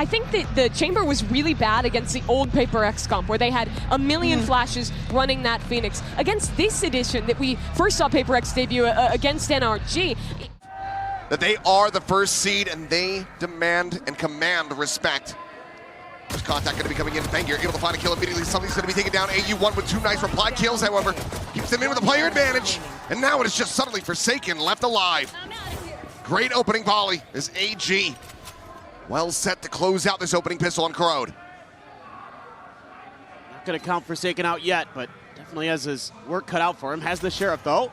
I think that the Chamber was really bad against the old Paper X comp, where they had a million flashes running that Phoenix. Against this edition that we first saw Paper X debut against NRG. That they are the first seed and they demand and command respect. First contact going to be coming in. Fengir able to find a kill immediately. Something's going to be taken down. AU1 with 2 nice reply kills, however. Keeps them in with a player advantage. And now it is just suddenly Forsaken left alive. Great opening volley is AG. Well set to close out this opening pistol on Corrode. Not going to count Forsaken out yet, but definitely has his work cut out for him. Has the Sheriff, though.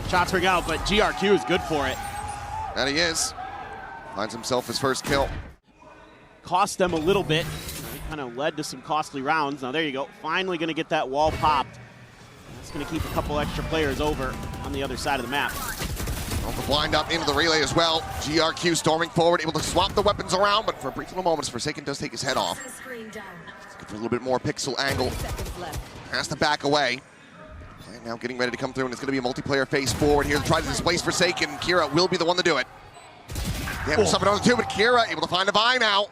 Shots ring out, but GRQ is good for it. That he is. Finds himself his first kill. Cost them a little bit. It kind of led to some costly rounds. Now there you go. Finally going to get that wall popped. That's going to keep a couple extra players over on the other side of the map. Off the blind up into the relay as well. GRQ storming forward, able to swap the weapons around, but for a brief little moments, Forsaken does take his head off. Looking for a little bit more pixel angle. Has to back away. Plan now getting ready to come through, and it's going to be a multiplayer phase forward here to try to displace Forsaken. Kira will be the one to do it. They have something on the 2, but Kira able to find a buy now.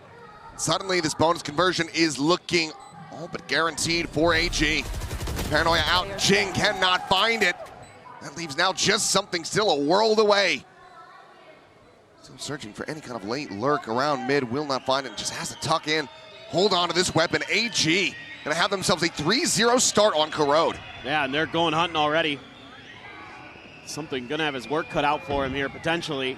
Suddenly, this bonus conversion is looking all but guaranteed for AG. Paranoia out, Jing cannot find it. That leaves now just something still a world away. Still searching for any kind of late lurk around mid, will not find it, just has to tuck in. Hold on to this weapon. AG gonna have themselves a 3-0 start on Corrode. Yeah, and they're going hunting already. Something gonna have his work cut out for him here, potentially.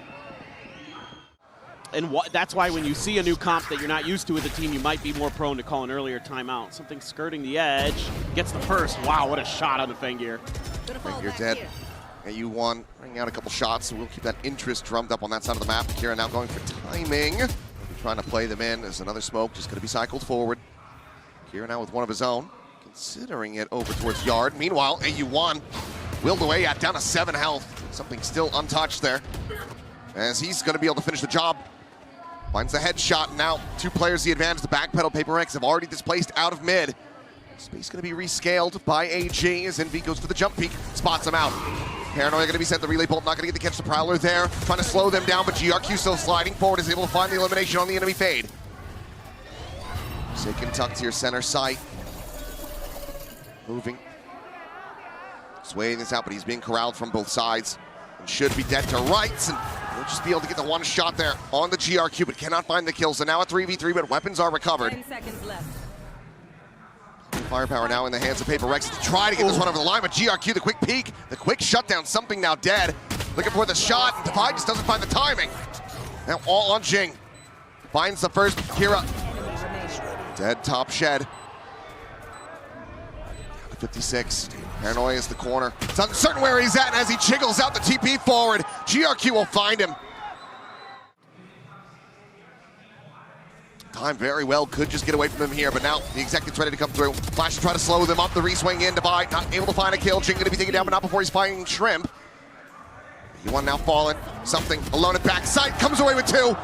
And that's why when you see a new comp that you're not used to with a team, you might be more prone to call an earlier timeout. Something skirting the edge, gets the first. Wow, what a shot on the Fengir. Fengir dead. AU1 bringing out a couple shots, so we'll keep that interest drummed up on that side of the map. Kira now going for timing. Trying to play them in. There's another smoke, just gonna be cycled forward. Kira now with one of his own, considering it over towards Yard. Meanwhile, AU1 willed away at down to 7 health. Something still untouched there, as he's gonna be able to finish the job. Finds the headshot, now 2 players the advantage. The backpedal Paper X have already displaced out of mid. Space gonna be rescaled by AG as Envy goes for the jump peek, spots him out. Paranoia gonna be sent, the relay bolt not gonna get to catch the Prowler there. Trying to slow them down, but GRQ still sliding forward, is able to find the elimination on the enemy fade. Forsaken tucked to your center sight. Moving. Swaying this out, but he's being corralled from both sides. And should be dead to rights, and he'll just be able to get the one shot there on the GRQ, but cannot find the kill. So now a 3v3, but weapons are recovered. 10 seconds left. Firepower now in the hands of Paper Rex to try to get this one over the line, but GRQ, the quick peek, the quick shutdown, something now dead. Looking for the shot, and Divide just doesn't find the timing. Now all on Jing. Finds the first, Kira. Dead top shed. 56. Paranoia is the corner. It's uncertain where he's at, and as he jiggles out the TP forward, GRQ will find him. Time very well, could just get away from him here, but now the executive's ready to come through. Flash to try to slow them up, the re-swing in, Divide not able to find a kill. Jing gonna be taken down, but not before he's finding Shrimp. One now fallen, something alone at backside, comes away with 2.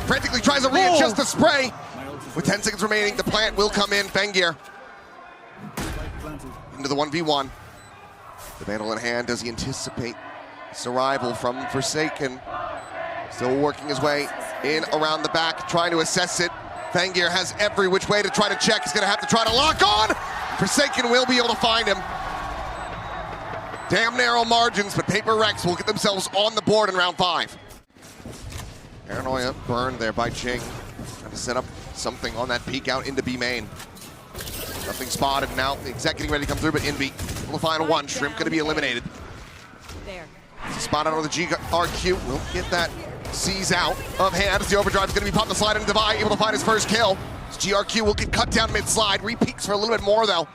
Frantically tries to readjust the spray. With 10 seconds remaining, the plant will come in. Fengir into the 1v1. The Vandal in hand, does he anticipate this arrival from Forsaken? Still working his way in around the back, trying to assess it. Fengir has every which way to try to check. He's gonna have to try to lock on. Forsaken will be able to find him. Damn narrow margins, but Paper Rex will get themselves on the board in round 5. Paranoia burned there by Jing. Trying to set up something on that peek out into B main. Nothing spotted now. The exec getting ready to come through, but Envy will find one. Shrimp gonna be eliminated. There. Spot out on the GRQ. Will get that C's out of hand as the overdrive is gonna be popped the slide into Divide, able to find his first kill. GRQ will get cut down mid-slide. Re-peeks for a little bit more though.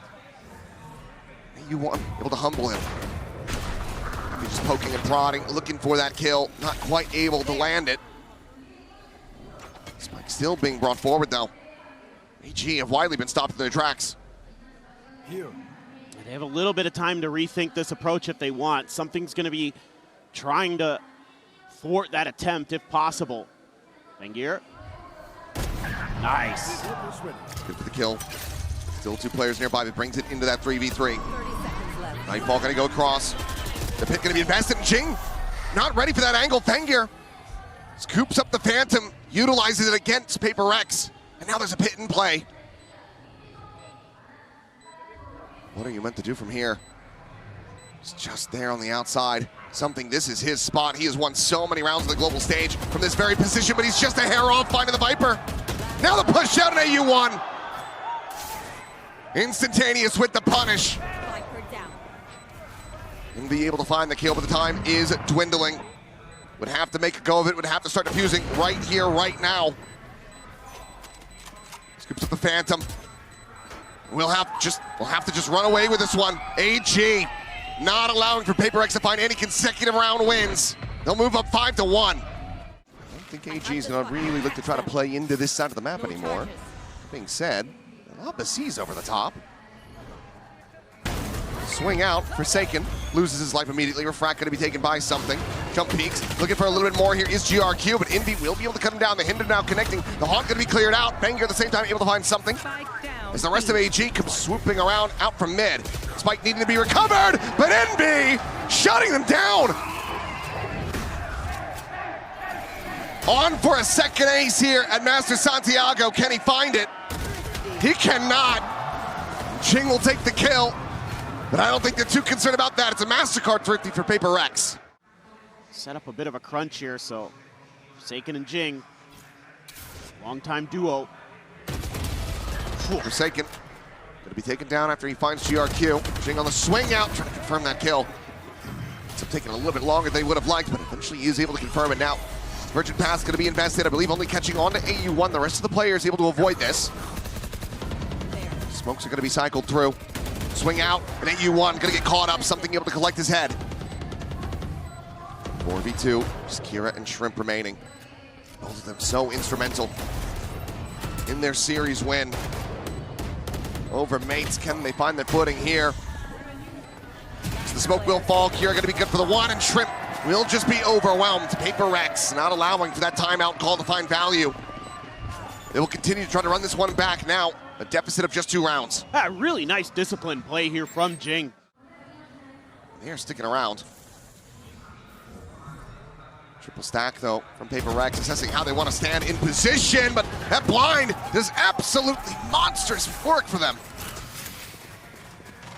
AU1 able to humble him. He's just poking and prodding, looking for that kill. Not quite able to land it. Spike still being brought forward though. AG have widely been stopped in their tracks. They have a little bit of time to rethink this approach if they want. Something's going to be trying to thwart that attempt if possible. Fengir. Nice. Good for the kill. Still 2 players nearby, but brings it into that 3v3. Nightfall gonna go across. The pit gonna be invested in Jing. Not ready for that angle. Fengir scoops up the Phantom. utilizes it against Paper Rex, and now there's a pit in play. What are you meant to do from here? It's just there on the outside. Something, this is his spot. He has won so many rounds on the global stage from this very position, but he's just a hair off finding the Viper. Now the push out in AU1. Instantaneous with the punish. And be able to find the kill, but the time is dwindling. Would have to make a go of it, would have to start defusing right here, right now. Scoops up the Phantom. We'll have to just run away with this one. AG not allowing for Paper Rex to find any consecutive round wins. They'll move up 5-1. I don't think AG is going to really look to try to play into this side of the map anymore. That being said, Basi's over the top. Swing out, Forsaken, loses his life immediately. Refract going to be taken by something. Jump peaks, looking for a little bit more here is GRQ, but Envy will be able to cut him down. The Hinder now connecting. The Haunt going to be cleared out. Banger at the same time able to find something. As the rest of AG comes swooping around out from mid. Spike needing to be recovered, but Envy shutting them down. On for a second ace here at Masters Santiago. Can he find it? He cannot. Jing will take the kill. But I don't think they're too concerned about that. It's a MasterCard thrifty for Paper Rex. Set up a bit of a crunch here, so Forsaken and Jing, long-time duo. Forsaken going to be taken down after he finds GRQ. Jing on the swing out, trying to confirm that kill. It's taking a little bit longer than they would have liked, but eventually he is able to confirm it now. Virgin Pass going to be invested, I believe, only catching on to AU1. The rest of the players able to avoid this. Smokes are going to be cycled through. Swing out, and AU1 going to get caught up, something able to collect his head. 4v2, just Kira and Shrimp remaining. Both of them so instrumental in their series win over Mates. Can they find their footing here? So the smoke will fall. Kira going to be good for the one, and Shrimp will just be overwhelmed. Paper Rex not allowing for that timeout call to find value. They will continue to try to run this one back now. A deficit of just 2 rounds. Really nice discipline play here from Jing. They're sticking around. Triple stack, though, from Paper Rex, assessing how they want to stand in position, but that blind does absolutely monstrous work for them.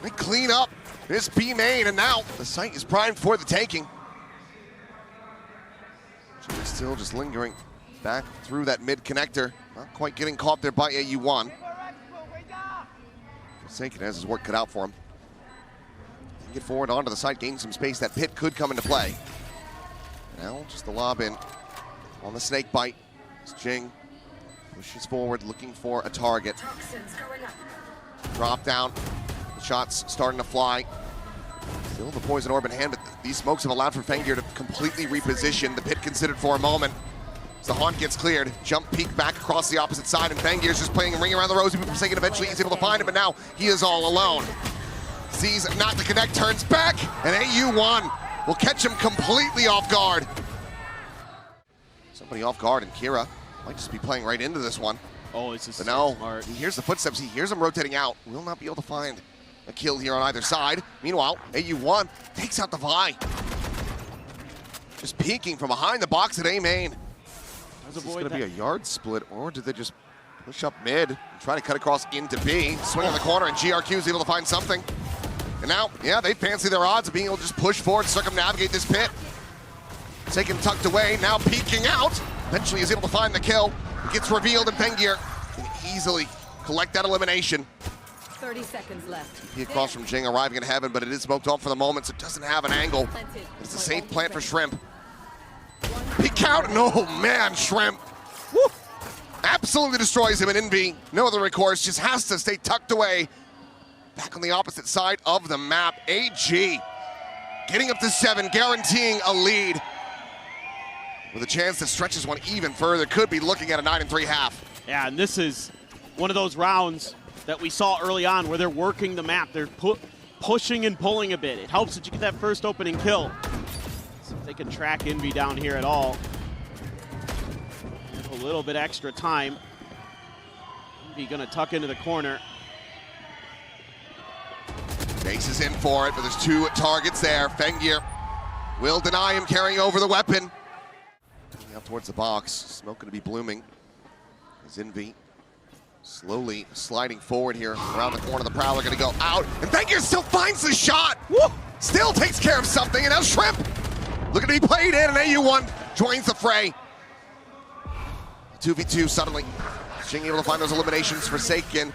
They clean up this B main, and now the site is primed for the taking. Still just lingering back through that mid connector. Not quite getting caught there by AU1. Forsaken has his work cut out for him. Get forward onto the side, gain some space. That pit could come into play. Now just the lob in on the snake bite. As Jing pushes forward, looking for a target. Drop down. The shots starting to fly. Still the poison orb in hand, but these smokes have allowed for Fengir to completely reposition. The pit considered for a moment. As the Haunt gets cleared, jump peek back across the opposite side, and Fengir's just playing a ring around the rosy, but Forsaken eventually he's able to find him, but now he is all alone. Sees not to connect, turns back, and AU1 will catch him completely off guard. Somebody off guard, and Kira might just be playing right into this one. Oh, this is but no, smart. He hears the footsteps, he hears them rotating out. Will not be able to find a kill here on either side. Meanwhile, AU1 takes out the Vi. Just peeking from behind the box at A main. Is this going to be a yard split, or did they just push up mid and try to cut across into B? Swing on the corner, and GRQ is able to find something. And now, yeah, they fancy their odds of being able to just push forward, circumnavigate this pit. Taken tucked away, now peeking out. Eventually is able to find the kill. It gets revealed, and Fengir can easily collect that elimination. 30 seconds left. He across from Jing arriving in heaven, but it is smoked off for the moment, so it doesn't have an angle. It's a safe plant for Shrimp. Peek out, and oh man, Shrimp. Woo. Absolutely destroys him in Envy. No other recourse, just has to stay tucked away. Back on the opposite side of the map. AG getting up to 7, guaranteeing a lead. With a chance that stretches one even further. Could be looking at a 9-3 half. Yeah, and this is one of those rounds that we saw early on where they're working the map. They're pushing and pulling a bit. It helps that you get that first opening kill. See if they can track Envy down here at all. A little bit extra time. Envy gonna tuck into the corner. Chase is in for it, but there's 2 targets there. Fengir will deny him carrying over the weapon. Up towards the box. Smoke going to be blooming. As Envy slowly sliding forward here around the corner. The Prowler going to go out, and Fengir still finds the shot. Woo! Still takes care of something, and now Shrimp looking to be played in, and AU1 joins the fray. 2v2 suddenly. Jing able to find those eliminations. Forsaken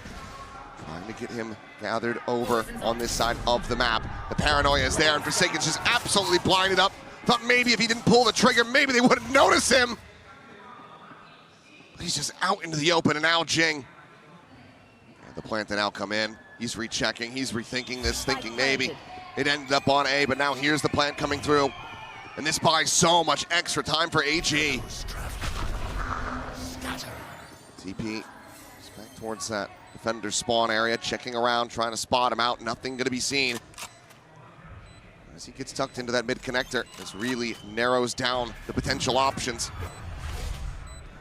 trying to get him gathered over on this side of the map. The paranoia is there, and Forsaken's just absolutely blinded up. Thought maybe if he didn't pull the trigger, maybe they wouldn't notice him. But he's just out into the open, and now Jing. And the plant to now come in. He's rechecking, he's rethinking this, thinking maybe it ended up on A, but now here's the plant coming through. And this buys so much extra time for AG. TP is back towards that defender spawn area, checking around, trying to spot him out. Nothing going to be seen. As he gets tucked into that mid connector, this really narrows down the potential options.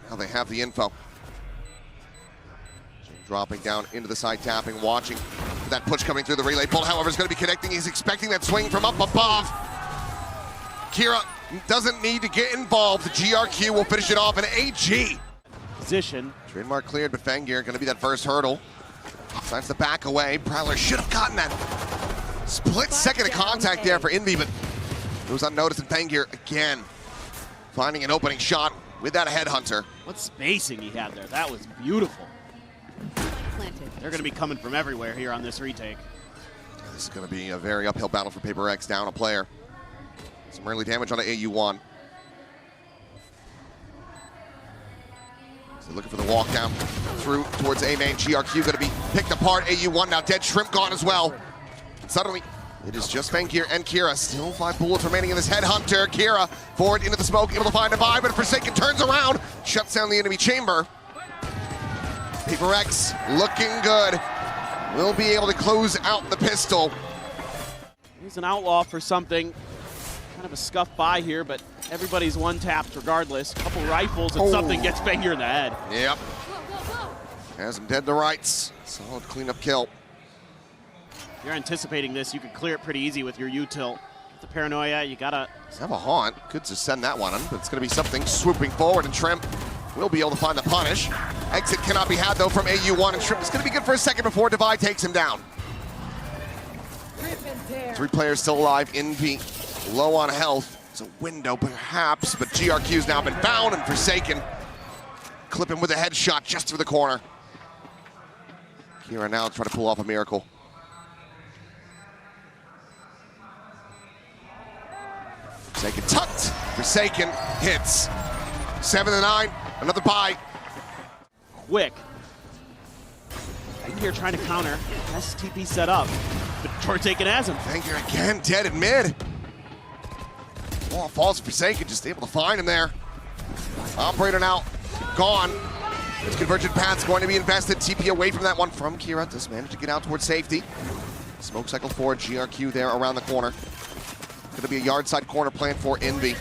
Now they have the info. Dropping down into the side, tapping, watching that push coming through the relay. Bull, however, is going to be connecting. He's expecting that swing from up above. Kira doesn't need to get involved. The GRQ will finish it off in AG. Position. Trademark cleared, but Fengir going to be that first hurdle. Decides to back away. Prowler should have gotten that split second of contact there for Envy, but it was unnoticed, and Fengir again finding an opening shot with that headhunter. What spacing he had there. That was beautiful. They're going to be coming from everywhere here on this retake. This is going to be a very uphill battle for Paper X, down a player. Some early damage on AU1. So looking for the walk down through towards A main. GRQ going to be picked apart. AU1 now dead. Shrimp gone as well. And suddenly, it is just Fengir and Kira. Still 5 bullets remaining in this headhunter. Kira forward into the smoke, able to find a buy, but Forsaken turns around, shuts down the enemy chamber. Paper X looking good. Will be able to close out the pistol. He's an outlaw for something. Kind of a scuff by here, but everybody's one-tapped regardless. Couple rifles and something gets Fengir in the head. Yep. Has him dead to rights. Solid cleanup kill. If you're anticipating this, you can clear it pretty easy with your U-tilt. The paranoia, you gotta... Have a haunt. Could just send that one on, but it's gonna be something swooping forward, and Shrimp will be able to find the punish. Exit cannot be had though from AU1, and Shrimp is gonna be good for a second before Divide takes him down. 3 players still alive. Envy low on health. It's a window perhaps, but GRQ's now been found, and Forsaken clip him with a headshot just through the corner. Kira now trying to pull off a miracle. Forsaken tucked. Forsaken hits. 7-9. Another buy. Quick. In here trying to counter. STP set up, but Forsaken has him. Fengir again dead in mid. Wall falls Forsaken, just able to find him there. Operator now gone. His convergent path's going to be invested. TP away from that one from Kira. Does manage to get out towards safety. Smoke cycle forward. GRQ there around the corner. Going to be a yard side corner plant for Envy.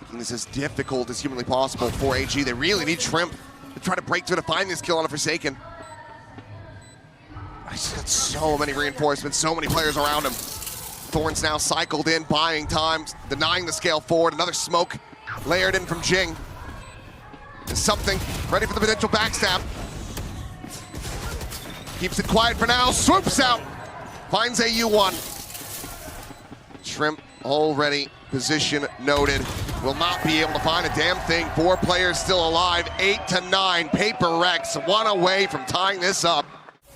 Making this as difficult as humanly possible for AG. They really need Shrimp to try to break through to find this kill on a Forsaken. He's got so many reinforcements, so many players around him. Thorns now cycled in, buying time, denying the scale forward. Another smoke layered in from Jing. There's something ready for the potential backstab. Keeps it quiet for now, swoops out, finds AU1. Shrimp already position noted. Will not be able to find a damn thing. 4 players still alive, 8-9. Paper X, 1 away from tying this up.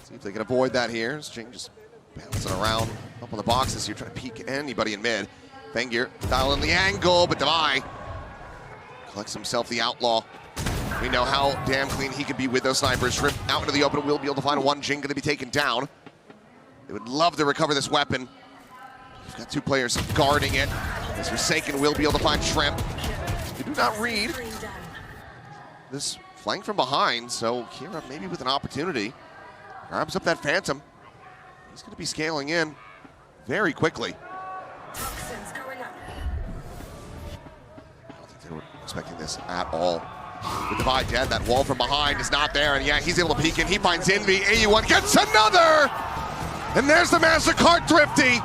See if they can avoid that here. Jing just bouncing around up on the boxes here, trying to peek anybody in mid. Fengir dialing the angle, but Divide collects himself the outlaw. We know how damn clean he could be with those snipers. Shrimp out into the open, will be able to find one. Jing going to be taken down. They would love to recover this weapon. We've got 2 players guarding it. As Forsaken will be able to find Shrimp. They do not read this flank from behind, so Kira maybe with an opportunity. Grabs up that Phantom. He's going to be scaling in very quickly. I don't think they were expecting this at all. The Divide dead, that wall from behind is not there, and yeah, he's able to peek in. He finds Envy, AU1 gets another! And there's the MasterCard Thrifty!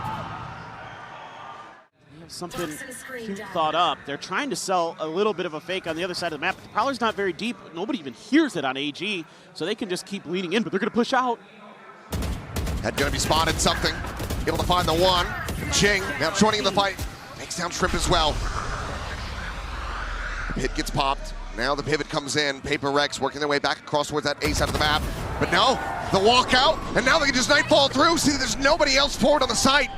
something cute thought up. They're trying to sell a little bit of a fake on the other side of the map. But the Prowler's not very deep. Nobody even hears it on AG, so they can just keep leaning in, but they're going to push out. Head going to be spotted something. Able to find the one. Ching now joining in the fight. Takes down Shrimp as well. Pit gets popped. Now the pivot comes in. Paper Rex working their way back across towards that A side of the map. But no, the walkout, and now they can just nightfall through. See, there's nobody else forward on the site.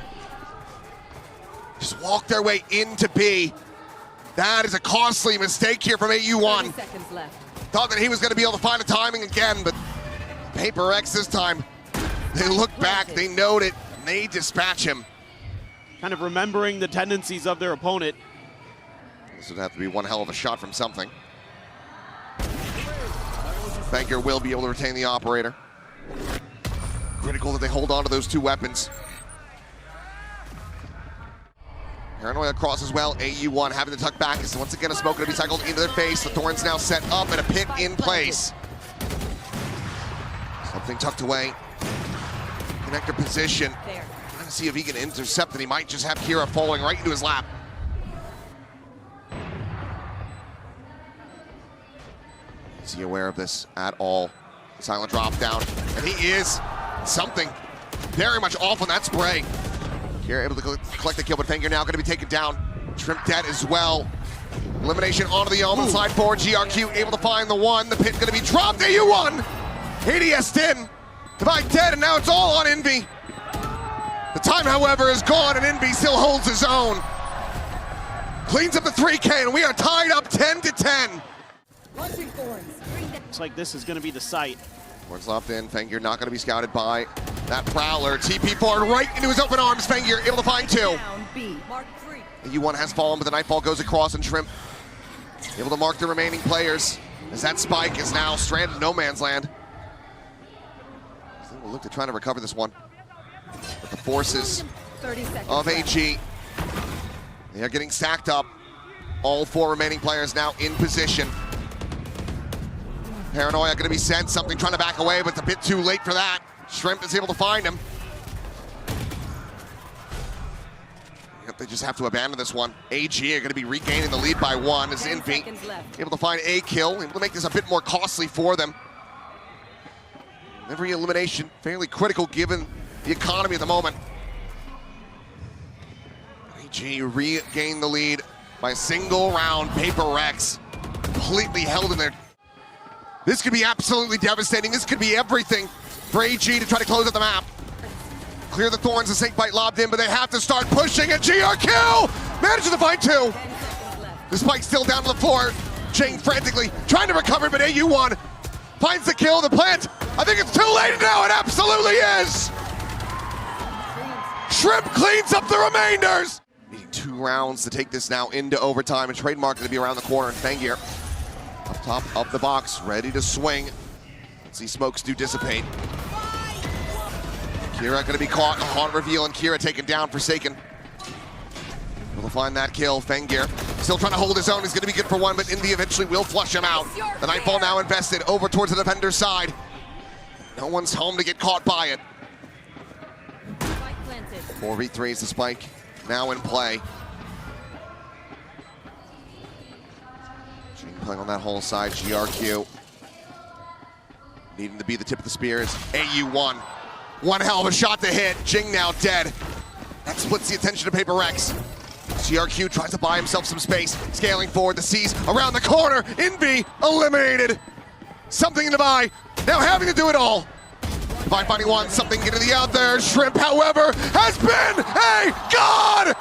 Just walk their way into B. That is a costly mistake here from AU1. 30 seconds left. Thought that he was going to be able to find the timing again, but Paper Rex this time, they look back, they note it, and they dispatch him. Kind of remembering the tendencies of their opponent. This would have to be one hell of a shot from something. Banker will be able to retain the operator. Critical that they hold on to those two weapons. Paranoia across as well. AU1 having to tuck back. Is once again a smoke going to be cycled into their face. The Thorns now set up and a pit in place. Something tucked away. Connector position. Trying to see if he can intercept, and he might just have Kira falling right into his lap. Is he aware of this at all? Silent drop down, and he is something very much off on that spray. Kira able to collect the kill, but Fengir now going to be taken down. Shrimp dead as well. Elimination onto the Omen, slide forward. GRQ able to find the one. The pit going to be dropped. AU1 ADS'd in. Divide dead, and now it's all on Envy. The time, however, is gone, and Envy still holds his own. Cleans up the 3K, and we are tied up 10-10. Looks like this is going to be the site. Thorns locked in. Fengir not going to be scouted by that Prowler. TP forward right into his open arms. Fengir able to find two. AU1 has fallen, but the Nightfall goes across, and Shrimp able to mark the remaining players as that spike is now stranded in no man's land. I think we'll look to try to recover this one. But the forces of AG, they are getting stacked up. All four remaining players now in position. Paranoia going to be sent, something trying to back away, but it's a bit too late for that. Shrimp is able to find him. Yep, they just have to abandon this one. AG are going to be regaining the lead by one as Envy able to find a kill, able to make this a bit more costly for them. Every elimination fairly critical given the economy at the moment. AG regain the lead by a single round. Paper Rex completely held in there. This could be absolutely devastating. This could be everything for AG to try to close out the map. Clear the Thorns, the Snake Bite lobbed in, but they have to start pushing, and GRQ manages to find two. The spike's still down to the floor. Ching frantically trying to recover, but AU1 finds the kill, the plant. I think it's too late now, it absolutely is. Shrimp cleans up the remainders. Needing 2 rounds to take this now into overtime, and Trademark going to be around the corner, and Fengir up top of the box, ready to swing. Let's see smokes do dissipate. Kira going to be caught, a haunt reveal, and Kira taken down, Forsaken. We'll find that kill. Fengir still trying to hold his own. He's going to be good for one, but Envy eventually will flush him out. The Nightfall now invested over towards the defender's side. No one's home to get caught by it. 4v3 is the spike now in play. Playing on that whole side, GRQ needing to be the tip of the spears. AU1, one hell of a shot to hit. Jing now dead. That splits the attention of Paper Rex. GRQ tries to buy himself some space, scaling forward. The C's around the corner. Envy eliminated. Something in Divide now having to do it all. Divide finding one, something getting the out there. Shrimp, however, has been a god.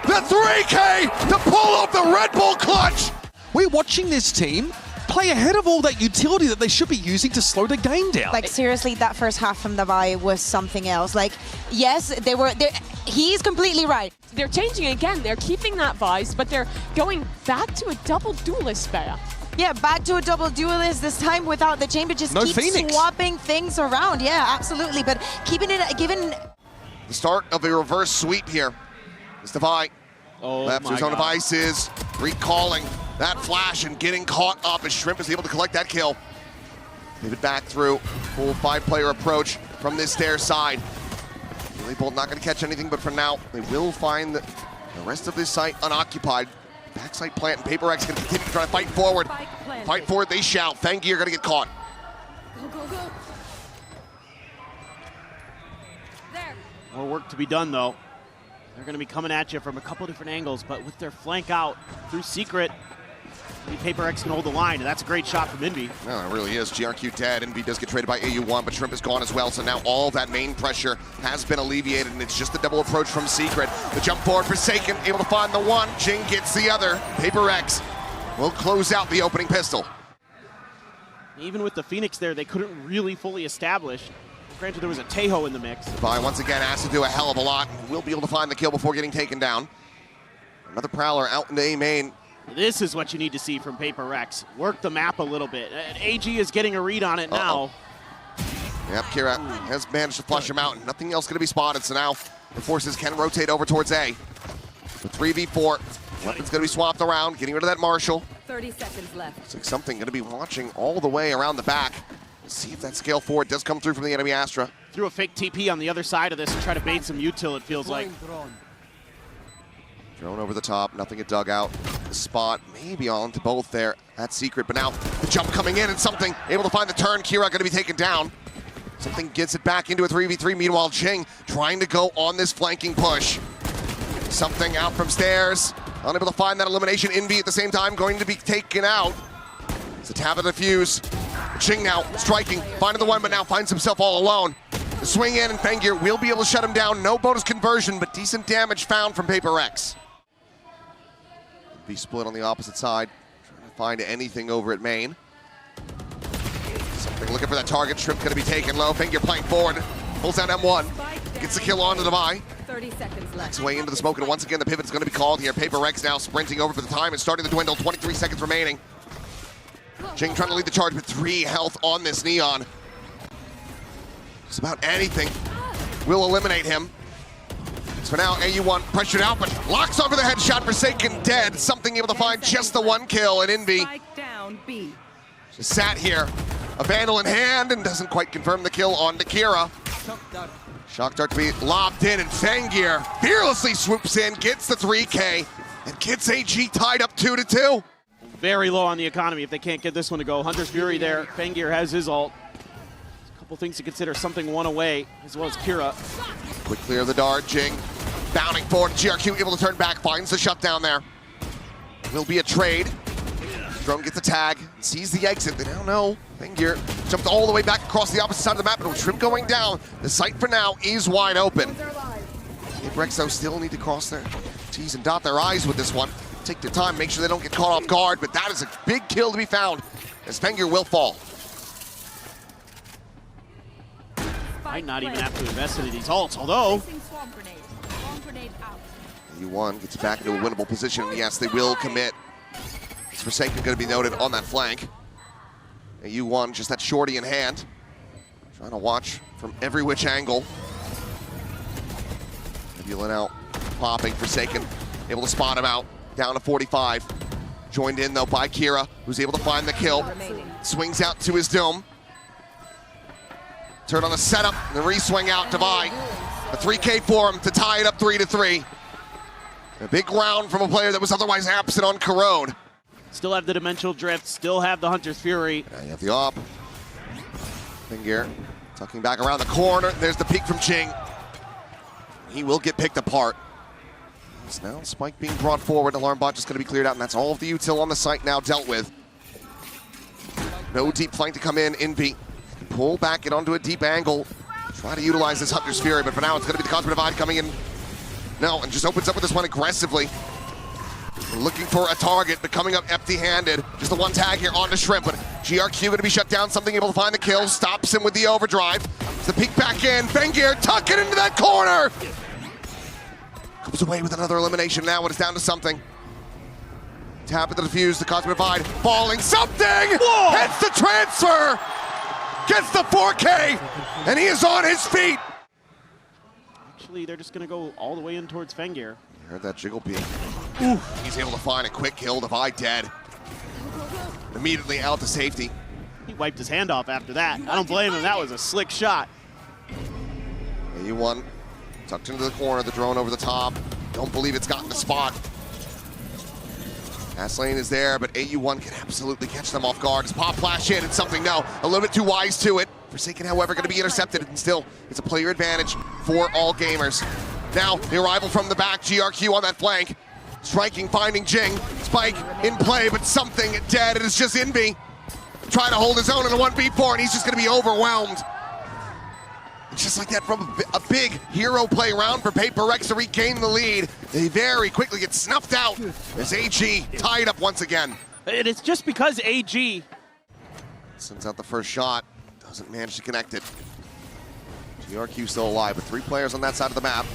The 3K to pull off the Red Bull clutch. We're watching this team play ahead of all that utility that they should be using to slow the game down. Like seriously, that first half from the Vi was something else. Like, yes, he's completely right. They're changing again. They're keeping that Vice, but they're going back to a double duelist, Bea. Yeah, back to a double duelist, this time without the chamber, just no keep Phoenix. Swapping things around. Yeah, absolutely, but keeping it, given... The start of a reverse sweep here. It's Divide. Oh, left to his own devices, recalling that flash and getting caught up as Shrimp is able to collect that kill. Pivot back through, full 5-player approach from this stair side. They both not going to catch anything, but for now, they will find the rest of this site unoccupied. Backside plant and Paper X going to continue to try to fight forward. Fight forward, they shall. Fengi are going to get caught. Go, go, go. There. More work to be done, though. They're going to be coming at you from a couple different angles, but with their flank out through Secret, maybe Paper X can hold the line, and that's a great shot from Envy. No, it really is. GRQ dead. Envy does get traded by AU1, but Shrimp is gone as well, so now all that main pressure has been alleviated, and it's just the double approach from Secret. The jump forward, Forsaken, able to find the one. Jing gets the other. Paper X will close out the opening pistol. Even with the Phoenix there, they couldn't really fully establish. Granted, there was a Tejo in the mix. Vi once again has to do a hell of a lot. Will be able to find the kill before getting taken down. Another Prowler out into A main. This is what you need to see from Paper X. Work the map a little bit. AG is getting a read on it now. Yep, Kira has managed to flush him out, and nothing else going to be spotted, so now the forces can rotate over towards A. The 3v4, weapons going to be swapped around, getting rid of that Marshal. 30 seconds left. Looks like something going to be watching all the way around the back. Let's see if that scale forward does come through from the enemy Astra. Threw a fake TP on the other side of this and try to bait some util, it feels like. Drone over the top, nothing at dugout. The spot maybe on to both there. That's Secret, but now the jump coming in and something able to find the turn. Kira going to be taken down. Something gets it back into a 3v3. Meanwhile, Jing trying to go on this flanking push. Something out from stairs. Unable to find that elimination. Envy at the same time going to be taken out. It's a tap of the fuse. Jing now striking, finding the one, but now finds himself all alone. The swing in and Fengir will be able to shut him down. No bonus conversion, but decent damage found from Paper X. Be split on the opposite side, trying to find anything over at main. Something looking for that target. Shrimp going to be taken low. Fengir playing forward, pulls down M1, gets the kill on the Devi. 30 seconds left. Backs away into the smoke, and once again the pivot is going to be called here. Paper X now sprinting over for the time and starting to dwindle. 23 seconds remaining. Jing trying to lead the charge with 3 health on this Neon. Just about anything will eliminate him. So now AU1 pressured out, but locks over the headshot. Forsaken dead. Something able to find just the 1 kill, and Envy Spike down B. just sat here, a Vandal in hand, and doesn't quite confirm the kill on Kira. Shock Dart to be lobbed in, and Fengir fearlessly swoops in, gets the 3K, and gets AG tied up 2-2. Very low on the economy if they can't get this one to go. Hunter's Fury there. Fengir has his ult. A couple things to consider. Something one away, as well as Kira. Quick clear of the dart. Jing bounding forward. GRQ able to turn back, finds the shutdown there. Will be a trade. Drone gets a tag, sees the exit. They now know. Fengir jumped all the way back across the opposite side of the map, but with Shrimp going down, the site for now is wide open. Paper X though still need to cross their T's and dot their I's with this one. Take their time, make sure they don't get caught off guard, but that is a big kill to be found, as Fengir will fall. Might not even have to invest into these ults, although U1 gets back into a winnable position, and yes, they will commit. It's Forsaken going to be noted on that flank. And U1 just that shorty in hand, trying to watch from every which angle. Nebula out, popping. Forsaken able to spot him out. Down to 45. Joined in though by Kira, who's able to find the kill. Swings out to his dome. Turn on the setup, and the re-swing out, Devi. A 3K for him to tie it up 3-3. A big round from a player that was otherwise absent on Corrode. still have the Dimensional Drift, still have the Hunter's Fury. Now you have the op. Fengir tucking back around the corner. There's the peek from Jing. He will get picked apart. It's now Spike being brought forward. Alarm bot just going to be cleared out, and that's all of the util on the site now dealt with. No deep flank to come in. Envy can pull back, get onto a deep angle. Try to utilize this Hunter's Fury, but for now it's going to be the Cosmic Divide coming in. No, and just opens up with this one aggressively. Looking for a target, but coming up empty-handed. Just the one tag here onto Shrimp, but GRQ going to be shut down. Something able to find the kill. Stops him with the overdrive. The peek back in. Fengir tuck it into that corner. Comes away with another elimination now when it's down to something. Tap at the defuse, the Cosmic Divide falling. Something! Whoa. Hits the transfer! Gets the 4K! And he is on his feet! Actually, they're just going to go all the way in towards Fengir. You heard that jiggle peek. Ooh. He's able to find a quick kill. Divide dead. Immediately out to safety. He wiped his hand off after that. I don't blame him. That was a slick shot. AU1 Tucked into the corner, the drone over the top. Don't believe it's gotten the spot. Pass lane is there, but AU1 can absolutely catch them off guard. As pop flash in and something, no, a little bit too wise to it. Forsaken, however, going to be intercepted, and still, it's a player advantage for all gamers. Now, the arrival from the back, GRQ on that flank. Striking, finding Jing. Spike in play, but something dead. It is just Envy. Trying to hold his own in a 1v4, and he's just going to be overwhelmed. And just like that, from a big hero play round for Paper Rex to regain the lead, they very quickly get snuffed out as AG tied up once again. And it's just because AG sends out the first shot, doesn't manage to connect it. GRQ still alive with 3 players on that side of the map.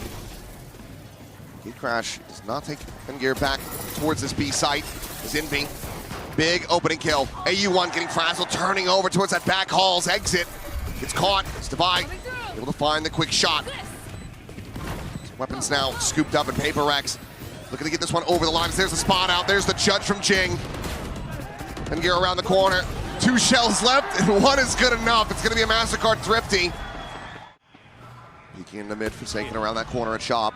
Gate Crash does not take Gear back towards this B site. Is Envy. Big opening kill. AU1 getting frazzled, turning over towards that back hall's exit. Gets caught. It's Divide able to find the quick shot. Weapons now scooped up in Paper Rex. Looking to get this one over the lines. There's the spot out. There's the judge from Jing. Gear around the corner. 2 shells left, and 1 is good enough. It's going to be a MasterCard Thrifty. Peeking in the mid, Forsaken around that corner at Shop.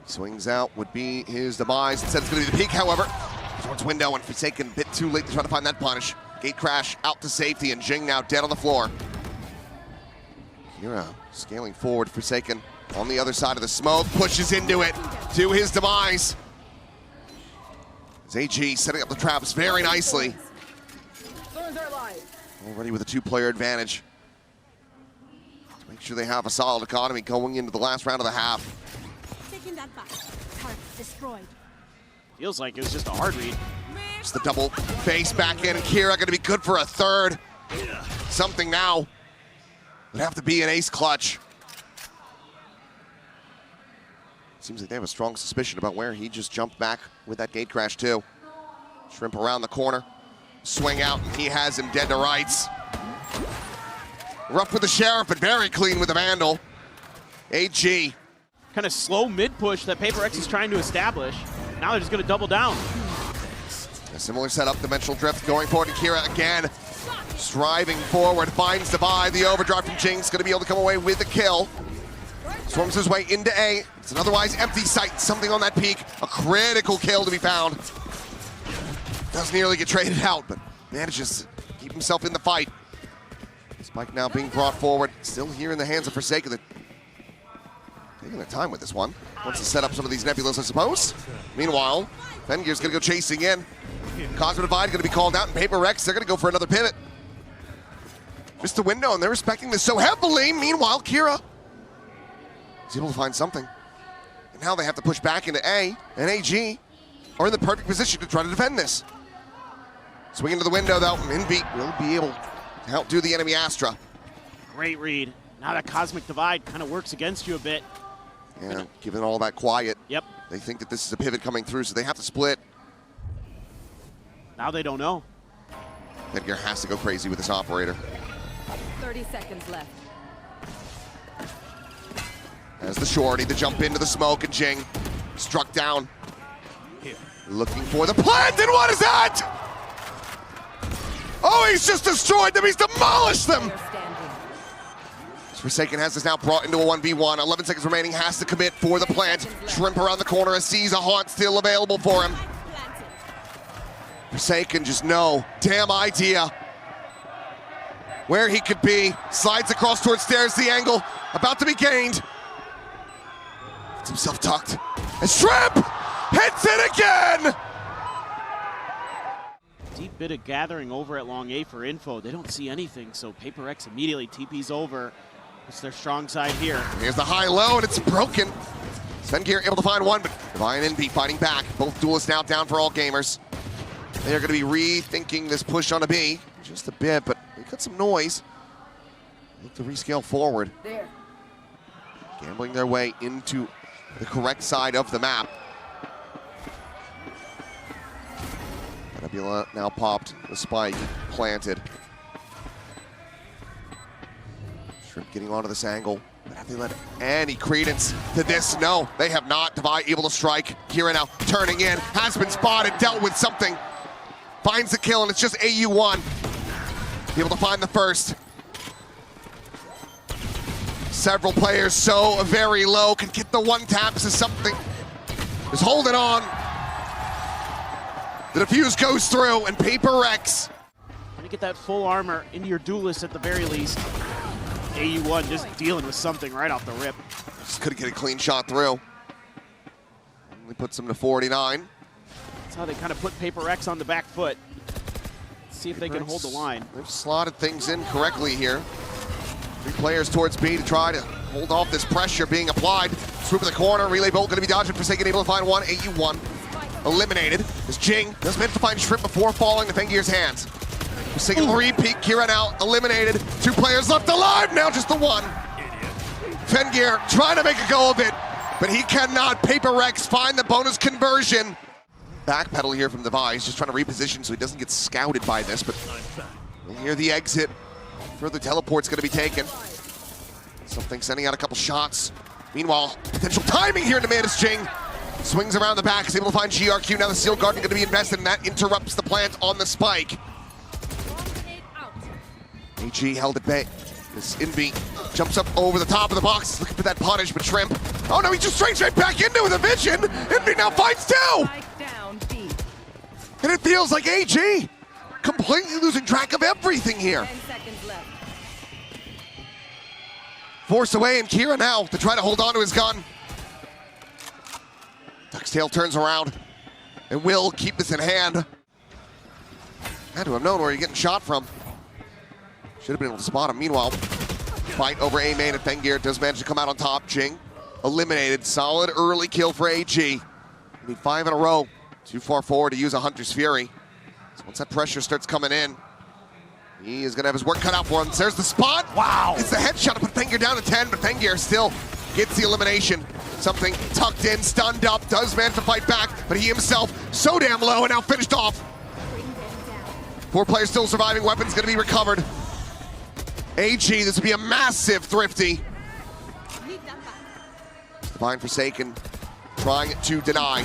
Swings out, would be his demise. Instead, it's going to be the peak, however. Towards window, and Forsaken a bit too late to try to find that punish. Gate Crash out to safety, and Jing now dead on the floor. Kira scaling forward, Forsaken on the other side of the smoke, pushes into it to his demise. As AG setting up the traps very nicely. Already with a 2-player advantage. To make sure they have a solid economy going into the last round of the half. That back. Target destroyed. feels like it was just a hard read. Just the double face back in, and Kira going to be good for a third. Something now. Would have to be an ace clutch. Seems like they have a strong suspicion about where he just jumped back with that gate crash too. Shrimp around the corner. Swing out, and he has him dead to rights. Rough with the Sheriff, but very clean with the Vandal. AG. Kind of slow mid-push that Paper X is trying to establish. Now they're just going to double down. A similar setup, Dimensional Drift going forward to Kira again. Striving forward, finds Divide. The overdrive from Jinx, going to be able to come away with the kill. Swarms his way into A. It's an otherwise empty site, something on that peak. A critical kill to be found. Does nearly get traded out, but manages to keep himself in the fight. Spike now being brought forward, still here in the hands of Forsaken. They're taking their time with this one. Wants to set up some of these nebulas, I suppose. Meanwhile, Fengear's gonna go chasing in. Cosmic Divide gonna be called out, and Paper Rex, they're gonna go for another pivot. Missed the window, and they're respecting this so heavily. Meanwhile, Kira is able to find something. And now they have to push back into A, and AG are in the perfect position to try to defend this. Swing into the window, though. Minbeat will be able to outdo the enemy Astra. Great read. Now that Cosmic Divide kind of works against you a bit. Yeah, given all that quiet, Yep. they think that this is a pivot coming through, so they have to split. Now they don't know. Edgar has to go crazy with this operator. 30 seconds left. As the shorty, the jump into the smoke, and Jing struck down. Looking for the plant, and what is that? Oh, he's just destroyed them. He's demolished them. They're standing. Forsaken has this now brought into a 1v1. 11 seconds remaining, has to commit for the plant. Shrimp around the corner as sees a haunt still available for him. Forsaken just no damn idea where he could be. Slides across towards stairs, the angle about to be gained. Gets himself tucked. And Shrimp hits it again! Deep bit of gathering over at Long A for info. They don't see anything, so Paper X immediately TPs over. It's their strong side here. Here's the high-low, and it's broken. Svengear able to find one, but Divine and Envy fighting back. Both duelists now down for all gamers. They are going to be rethinking this push on a B. Just a bit, but they got some noise. Look to rescale forward. There. Gambling their way into the correct side of the map. Nebula now popped, the spike planted. Shrimp getting onto this angle, but have they let any credence to this? No, they have not. Divide able to strike. Kira now turning in, has been spotted, dealt with something. Finds the kill, and it's just AU1. Able to find the first. Several players so very low, can get the one taps to something. Is holding on. The defuse goes through, and Paper Rex. Trying to get that full armor into your duelist at the very least. AU1 just dealing with something right off the rip. Just couldn't get a clean shot through. Only puts him to 49. That's how they kind of put Paper Rex on the back foot. See if they can hold the line. They've slotted things in correctly here. 3 players towards B to try to hold off this pressure being applied. Swoop in the corner, relay bolt gonna be dodging. Forsaken able to find one, AU1 eliminated. As Jing does manage to find Shrimp before falling to Fengir's hands. Forsaken repeat, Kira now eliminated. 2 players left alive, now just the one. Fengir trying to make a go of it, but he cannot. Paper Rex find the bonus conversion. Backpedal here from Device, just trying to reposition so he doesn't get scouted by this, but we'll hear the exit. Further teleport's gonna be taken. Something sending out a couple shots. Meanwhile, potential timing here in the mid as Jing swings around the back, is able to find GRQ. Now the Seal Guardian gonna be invested, and that interrupts the plant on the spike. AG held at bay. This Envy jumps up over the top of the box, looking for that punish, but Shrimp. Oh no, he just straight back into it with a vision. Envy now finds 2! And it feels like AG completely losing track of everything here. 10 seconds left. Forced away, and Kira now to try to hold on to his gun. Duckstail turns around and will keep this in hand. Had to have known where you're getting shot from. Should have been able to spot him. Meanwhile, fight over A main, and Fengir does manage to come out on top. Jing eliminated. Solid early kill for AG. We need 5 in a row. Too far forward to use a Hunter's Fury. So once that pressure starts coming in, he is gonna have his work cut out for him. There's the spot. Wow. It's the headshot to put Fengir down to 10, but Fengir still gets the elimination. Something tucked in, stunned up, does manage to fight back, but he himself so damn low and now finished off. 4 players still surviving, weapons gonna be recovered. AG, this would be a massive thrifty. Divine Forsaken trying to deny.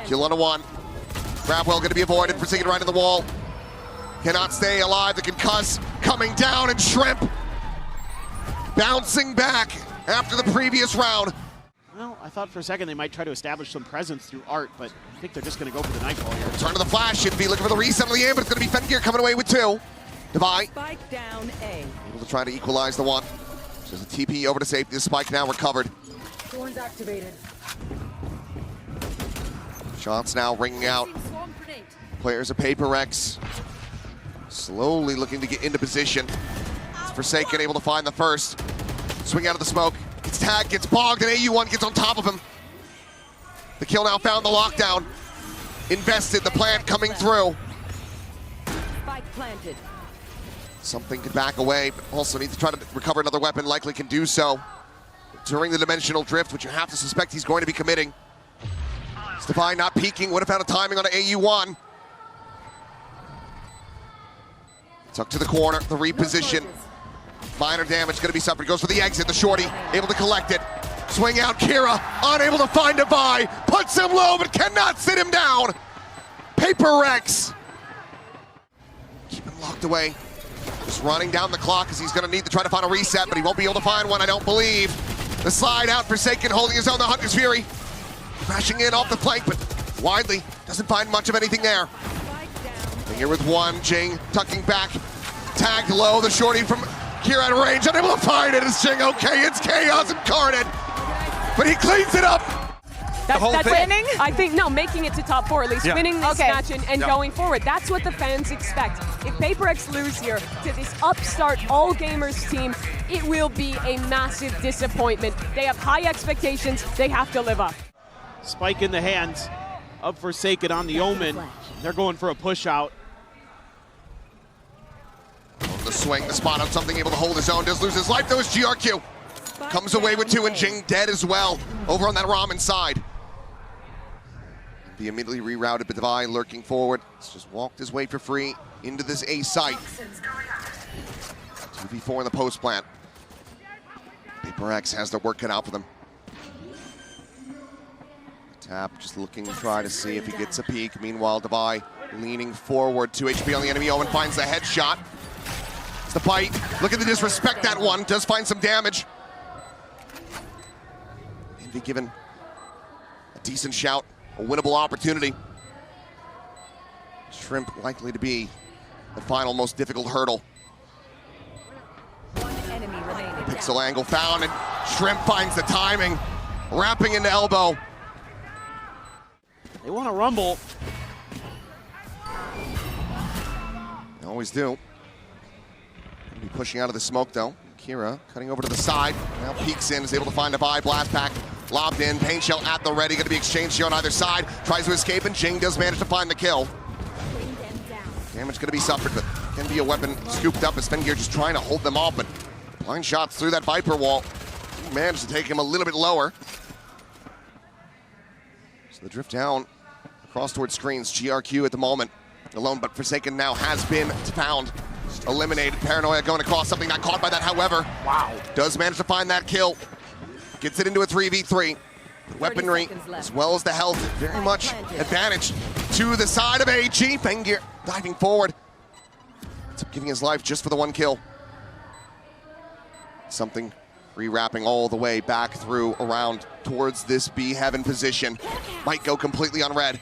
Kill on a 1. Grabwell gonna be avoided, Forsaken right in the wall. Cannot stay alive, the concuss coming down, and Shrimp bouncing back after the previous round. Well, I thought for a second they might try to establish some presence through art, but I think they're just gonna go for the nightfall here. Turn to the flash, should be looking for the reset of the aim, but it's gonna be Fengir coming away with 2. Divine Spike down A. able to try to equalize the 1. There's a TP over to safety, the spike now recovered. Thorns activated. Shots now ringing out. Players of Paper Rex slowly looking to get into position. It's Forsaken able to find the first. Swing out of the smoke. Gets tagged, gets bogged, and AU1 gets on top of him. The kill now found the lockdown. Invested, the plant coming through. Spike planted. Something could back away, but also needs to try to recover another weapon, likely can do so during the dimensional drift, which you have to suspect he's going to be committing. Divine not peeking, would have found a timing on an AU1. Tuck to the corner, the reposition. Minor damage gonna be suffered, goes for the exit, the shorty, able to collect it. Swing out, Kira, unable to find Devi, puts him low, but cannot sit him down. Paper Rex. Keep him locked away. Just running down the clock as he's gonna need to try to find a reset, but he won't be able to find one, I don't believe. The slide out, Forsaken holding his own, the Hunter's Fury. Crashing in off the flank, but widely doesn't find much of anything there. And here with 1, Jing tucking back, tagged low, the shorty from Kira at range, unable to find it. It's Jing, okay, it's chaos incarnate, but he cleans it up. That's winning? I think, no, making it to top 4 at least, winning this match and Yeah. going forward. That's what the fans expect. If Paper Rex lose here to this upstart all-gamers team, it will be a massive disappointment. They have high expectations, they have to live up. Spike in the hands of Forsaken on the Omen. They're going for a push out. The swing, the spot on something, able to hold his own, does lose his life though. Is GRQ. Comes away with 2, and Jing dead as well over on that ramen side. Be immediately rerouted, but Devi lurking forward. He's just walked his way for free into this A site. 2v4 in the post plant. Paper Rex has their work cut out for them. Tap just looking to try to see if he gets a peek. Meanwhile, Devi leaning forward, 2 HP on the enemy. Owen finds the headshot. It's the bite. Look at the disrespect that one. Does find some damage. be given a decent shout, a winnable opportunity. Shrimp likely to be the final most difficult hurdle. One enemy remaining. Pixel angle found, and Shrimp finds the timing, wrapping into elbow. They want to rumble. They always do. Gonna be pushing out of the smoke though. Kira cutting over to the side. Now peeks in, is able to find a buy. Blast pack lobbed in. Paint shell at the ready. Going to be exchanged here on either side. Tries to escape, and Jing does manage to find the kill. Damage going to be suffered, but can be a weapon scooped up as Fengear just trying to hold them off. But blind shots through that Viper wall. He managed to take him a little bit lower. So the drift down across towards screens. GRQ at the moment alone, but Forsaken now has been found. Eliminated. Paranoia going across, something not caught by that, however. Wow. Does manage to find that kill. Gets it into a 3v3. The weaponry, as well as the health, very much advantage to the side of AG. Fengear diving forward. Ends up giving his life just for the one kill. Something rewrapping all the way back through around towards this B heaven position. Might go completely on red.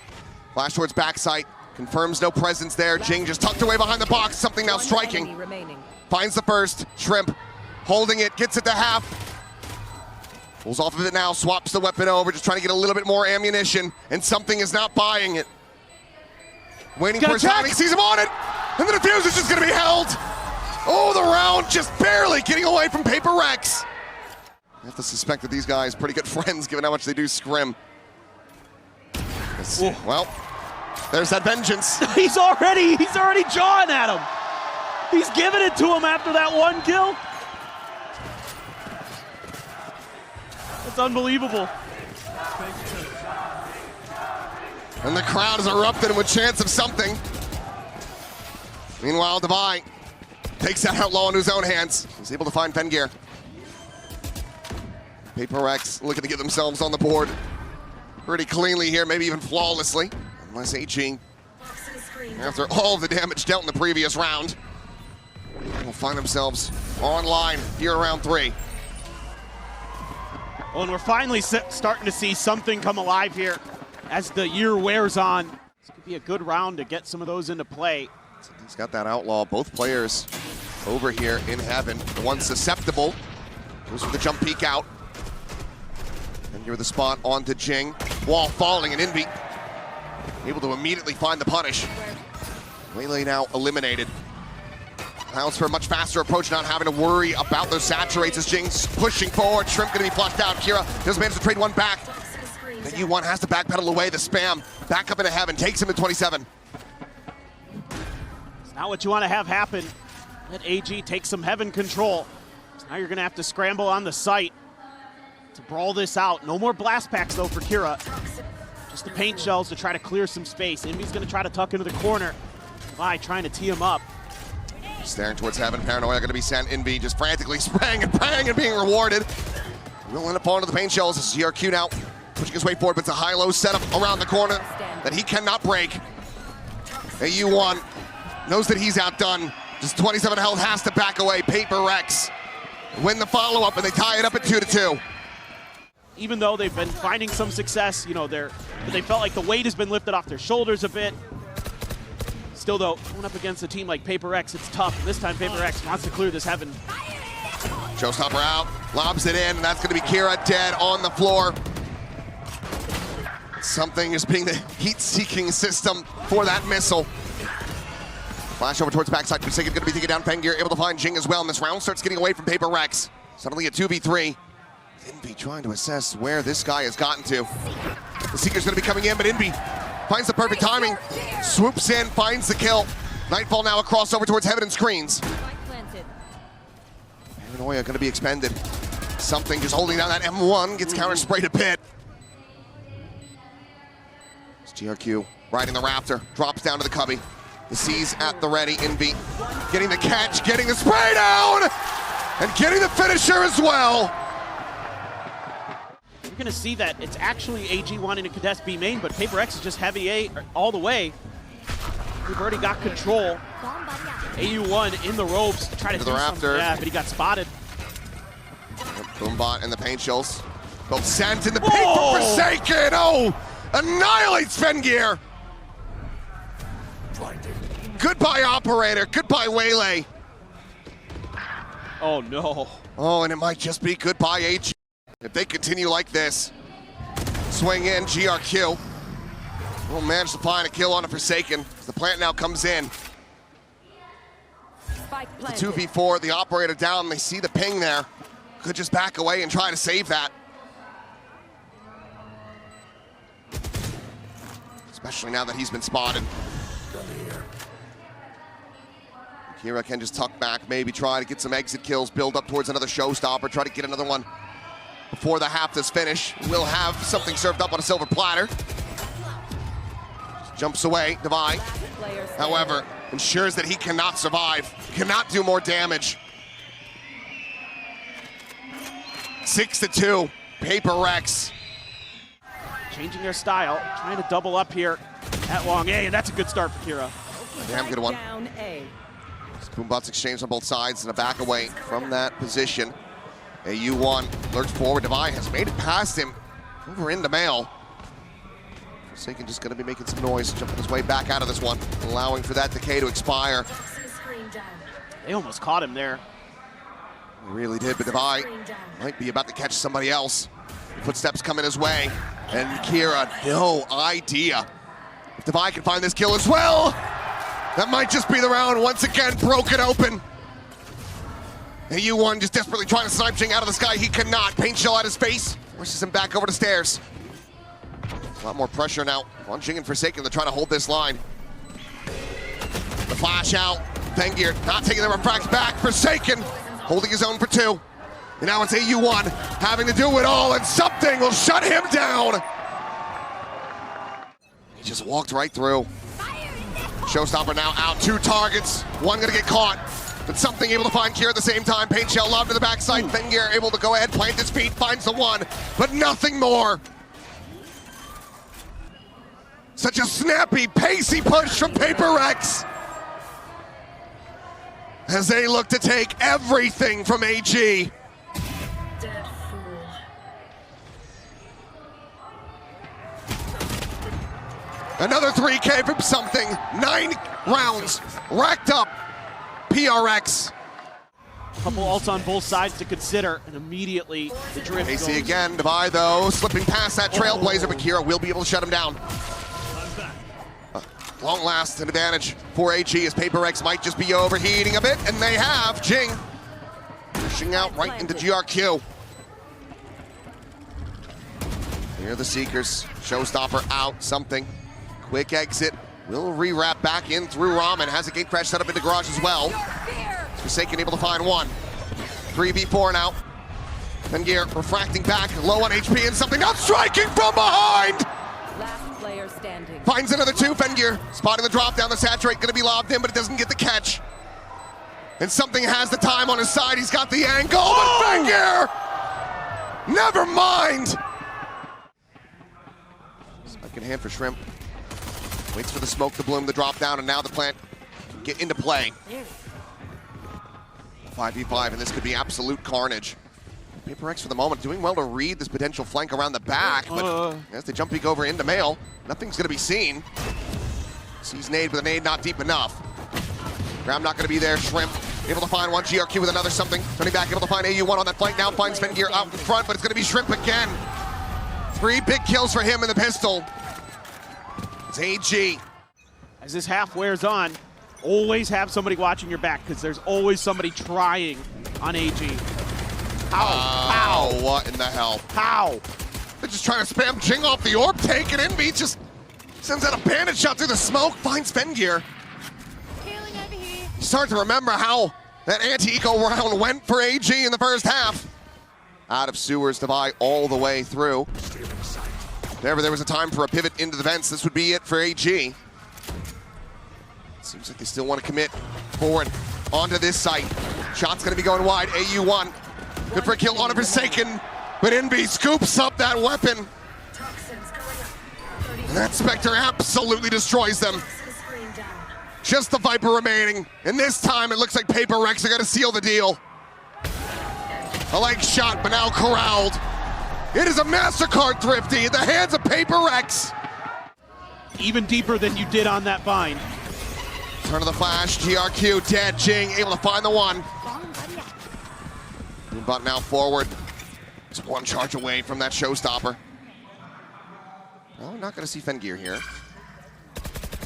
Flash towards backside. Confirms no presence there. Jing just tucked away behind the box. Something now striking. Finds the first. Shrimp holding it. Gets it to half. Pulls off of it now. Swaps the weapon over. Just trying to get a little bit more ammunition. And something is not buying it. Waiting for his timing. Sees him on it. And the defuse is just going to be held. Oh, the round just barely getting away from Paper Rex. I have to suspect that these guys are pretty good friends given how much they do scrim. Well, there's that vengeance. He's already jawing at him. He's giving it to him after that one kill. It's unbelievable. And the crowd is erupted with chants of something. Meanwhile, Devi takes that outlaw into his own hands. He's able to find Fengear. Paper Rex looking to get themselves on the board pretty cleanly here, maybe even flawlessly. Unless AG, after all of the damage dealt in the previous round, will find themselves online here around 3. Well, and we're finally starting to see something come alive here as the year wears on. This could be a good round to get some of those into play. He's got that outlaw. Both players over here in heaven. The one susceptible goes for the jump peek out. And you're the spot onto Jing. Wall falling, and Envy able to immediately find the punish. Waylay now eliminated. Allows for a much faster approach, not having to worry about those saturates as Jing's pushing forward. Shrimp gonna be flushed out. Kira does manage to trade one back. The U1 has to backpedal away the spam. Back up into heaven, takes him to 27. It's not what you want to have happen. Let AG take some heaven control. So now you're gonna have to scramble on the site to brawl this out. No more blast packs though for Kira. Just the paint shells to try to clear some space. Envy's gonna try to tuck into the corner. Devi trying to tee him up. Staring towards heaven, Paranoia gonna be sent. Envy just frantically spraying and praying and being rewarded. Will end up falling to the paint shells as GRQ now pushing his way forward, but it's a high-low setup around the corner that he cannot break. AU1 knows that he's outdone. Just 27 health, has to back away. Paper Rex win the follow-up, and they tie it up at 2-2. Even though they've been finding some success, you know, they felt like the weight has been lifted off their shoulders a bit. Still though, going up against a team like Paper X, it's tough. And this time Paper X wants to clear this heaven. Showstopper out, lobs it in, and that's gonna be Kira dead on the floor. Something is being the heat-seeking system for that missile. Flash over towards backside, Forsaken gonna be taking down Fengear, able to find Jing as well, and this round starts getting away from Paper Rex. Suddenly a 2v3. Envy trying to assess where this guy has gotten to. The Seeker's gonna be coming in, but Envy finds the perfect timing, swoops in, finds the kill. Nightfall now across over towards heaven and screens. Paranoia gonna be expended. Something just holding down that M1, gets counter sprayed a bit. It's GRQ riding the Raptor, drops down to the cubby. The C's at the ready, Envy getting the catch, getting the spray down, and getting the finisher as well. You're going to see that it's actually AG wanting to contest B main, but Paper X is just heavy A all the way. We've already got control. AU1 in the ropes to try to do the Raptor. Yeah, but he got spotted. Boombot and the paint shells Both sent in the pink for Forsaken. Oh, annihilates Fengear. Goodbye, Operator. Goodbye, Waylay. Oh, no. Oh, and it might just be goodbye, AG. If they continue like this. Swing in, GRQ. Will manage to find a kill on a Forsaken. The plant now comes in. The 2v4, the Operator down. They see the ping there. Could just back away and try to save that. Especially now that he's been spotted. Kira can just tuck back, maybe try to get some exit kills, build up towards another showstopper, try to get another one before the half does finish. We'll have something served up on a silver platter. Just jumps away, Devi. However, ensures that he cannot survive, cannot do more damage. 6-2, Paper Rex. Changing their style, trying to double up here at long A, and that's a good start for Kira. Damn good one. Down A. Boombots exchange on both sides and a back away from that position. AU1 lurks forward. Devi has made it past him over into Mail. Forsaken just going to be making some noise, jumping his way back out of this one, allowing for that decay to expire. They almost caught him there. He really did, but Devi might be about to catch somebody else. Footsteps coming his way, and Kira, no idea if Devi can find this kill as well. That might just be the round. Once again, broken open. AU1 just desperately trying to snipe Jing out of the sky. He cannot. Paint shell at his face. Forces him back over the stairs. A lot more pressure now on Jing and Forsaken to try to hold this line. The flash out. Fengear not taking the refracts back. Forsaken holding his own for 2. And now it's AU1 having to do it all, and something will shut him down. He just walked right through. Showstopper now out, 2 targets, one gonna get caught, but something able to find Kira at the same time. Paint shell lob to the backside. Fengear able to go ahead, plant his feet, finds the one, but nothing more. Such a snappy, pacey push from Paper Rex as they look to take everything from AG. Another 3K from something. 9 rounds racked up. PRX. Couple ults on both sides to consider, and immediately the drift AC goes. again, Devi though, slipping past that Trailblazer, but Kira will be able to shut him down. Long last, an advantage for AG as Paper Rex might just be overheating a bit, and they have. Jing pushing out right into GRQ. Here are the Seekers. Showstopper out, something. Quick exit. Will re-wrap back in through Ramen. Has a gate crash set up into garage as well. Forsaken able to find one. 3v4 now. Fengear refracting back, low on HP, and something not striking from behind! Last player standing. Finds another 2, Fengear. Spotting the drop down the saturate, gonna be lobbed in, but it doesn't get the catch. And something has the time on his side, he's got the angle, but Fengear! Never mind! Second hand for Shrimp. Waits for the smoke to bloom, the drop down, and now the plant can get into play. 5v5, and this could be absolute carnage. Paper Rex for the moment doing well to read this potential flank around the back, but as they jump peek over into Mail, nothing's gonna be seen. Sees nade, but the nade not deep enough. Graham not gonna be there. Shrimp able to find one. GRQ with another something. Turning back, able to find AU1 on that flank. Now finds Fengear out in front, but it's gonna be Shrimp again. 3 big kills for him in the pistol. It's AG. As this half wears on, always have somebody watching your back, because there's always somebody trying on AG. How? What in the hell? How? They're just trying to spam Jing off the orb, taking Envy, just sends out a bandit shot through the smoke, finds Fengear. You start to remember how that anti-eco round went for AG in the first half. Out of sewers, Devi all the way through. If ever there was a time for a pivot into the vents, this would be it for AG. Seems like they still want to commit forward onto this site. Shot's gonna be going wide, AU1. Good for a kill on a Forsaken, but Envy scoops up that weapon. And that Spectre absolutely destroys them. Just the Viper remaining, and this time it looks like Paper Rex are gonna seal the deal. A leg shot, but now corralled. It is a MasterCard Thrifty in the hands of Paper Rex. Even deeper than you did on that bind. Turn of the flash, GRQ dead. Jing able to find the one. But now forward. It's one charge away from that showstopper. Well, we're not going to see Fengear here.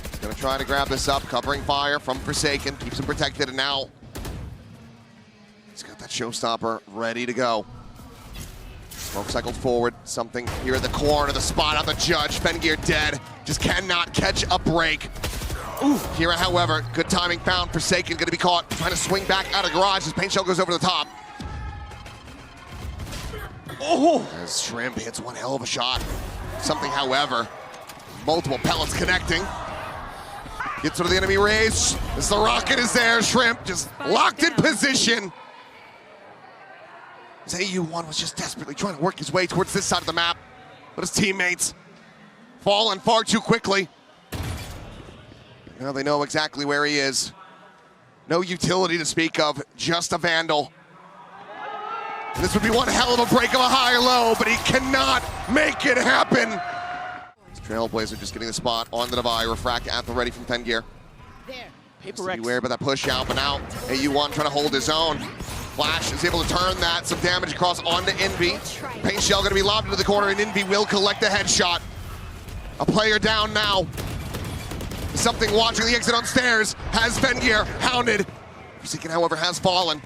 He's going to try to grab this up, covering fire from Forsaken, keeps him protected, and now he's got that showstopper ready to go. Smoke cycled forward, something here at the corner, the spot on the judge. Fengear dead, just cannot catch a break. Ooh, here, however, good timing found. Forsaken going to be caught, trying to swing back out of garage as Paint Shell goes over the top. Oh! As Shrimp hits one hell of a shot. Something, however, multiple pellets connecting. Gets rid of the enemy raise. As the rocket is there, Shrimp just locked in position. As AU1 was just desperately trying to work his way towards this side of the map, but his teammates falling far too quickly. Now they know exactly where he is. No utility to speak of, just a Vandal. This would be one hell of a break of a high or low, but he cannot make it happen. Trailblazer just getting the spot on the Divide. Refract at the ready from Fengear. Beware about that push out, but now AU1 trying to hold his own. Flash is able to turn that, some damage across onto Envy. Paint Shell going to be lobbed into the corner, and Envy will collect the headshot. A player down now. Something watching the exit on stairs has Fengear hounded. Forsaken, however, has fallen.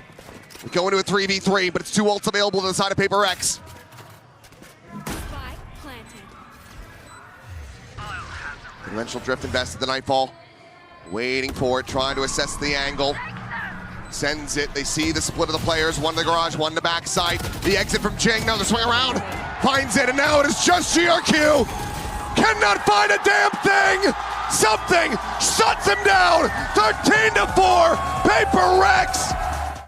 We go into a 3v3, but it's 2 ults available to the side of Paper Rex. Conventional Drift invested the Nightfall. Waiting for it, trying to assess the angle. Sends it, they see the split of the players. One to the garage, one to backside. The exit from Jing, now the swing around. Finds it, and now it is just GRQ. Cannot find a damn thing. Something shuts him down. 13-4, Paper Rex